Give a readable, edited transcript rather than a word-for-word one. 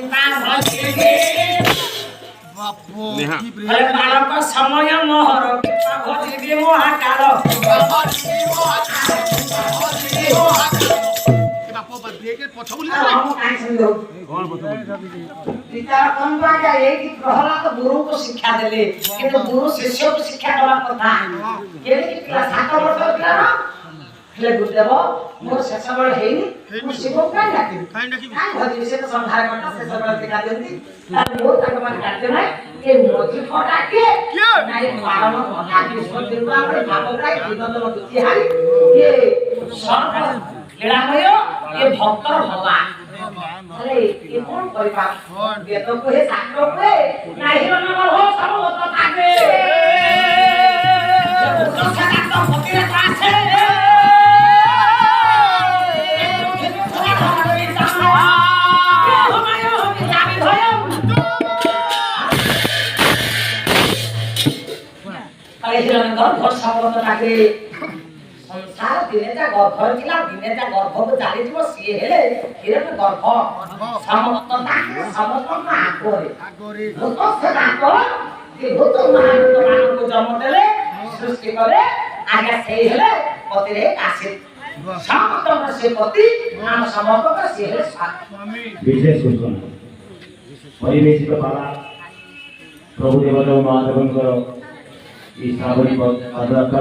चिंता भजिगे बापो अरे बालक समय मोहर कृपा भजिगे महाकाल बापो बदलेके पछ बोली हम काई सुनो कौन बता विचार कौन बाजा एकी प्रहलाद गुरु को शिक्षा देले किंतु गुरु शिष्य को शिक्षा देवा कथा केले कि क्लास 7 वर्ष पिला ना हेले गुरुदेव मोर शेष बळ हेनी मु शिव काई डाके काई डाकी काई भजी से तो संहार करता शेष बळ दिखा देंती तार मोर तक मन काटे ना ए मोजी फटा के नाई पारण भटा विश्व दुर्गा रे भागवताई विनोदन दुति हारी ये सर्व लीलामय ये भक्त भगवान अरे ये कौन परिपा ये तो कोई साक्ष्य पे नाही न हो सब होता थाके तो सका तो फकीर पासे अरे हिरण गर्भ सबत थाके संसार दिने जा गर्भ थिला दिने जा गर्भ को चाली जीव सी हेले हिरण गर्भ समस्त ताके समस्त आगोरे भूत से ताको कि भूत मान को जन्म देले सृष्टि करे आगे से हेले पति रे आशित समस्त से पति नाम समस्त का से हेले स्वामी विशेष सूचना परिवेशित पाला प्रभु देवदेव महादेवंकर ई श्रावणी पदयात्रा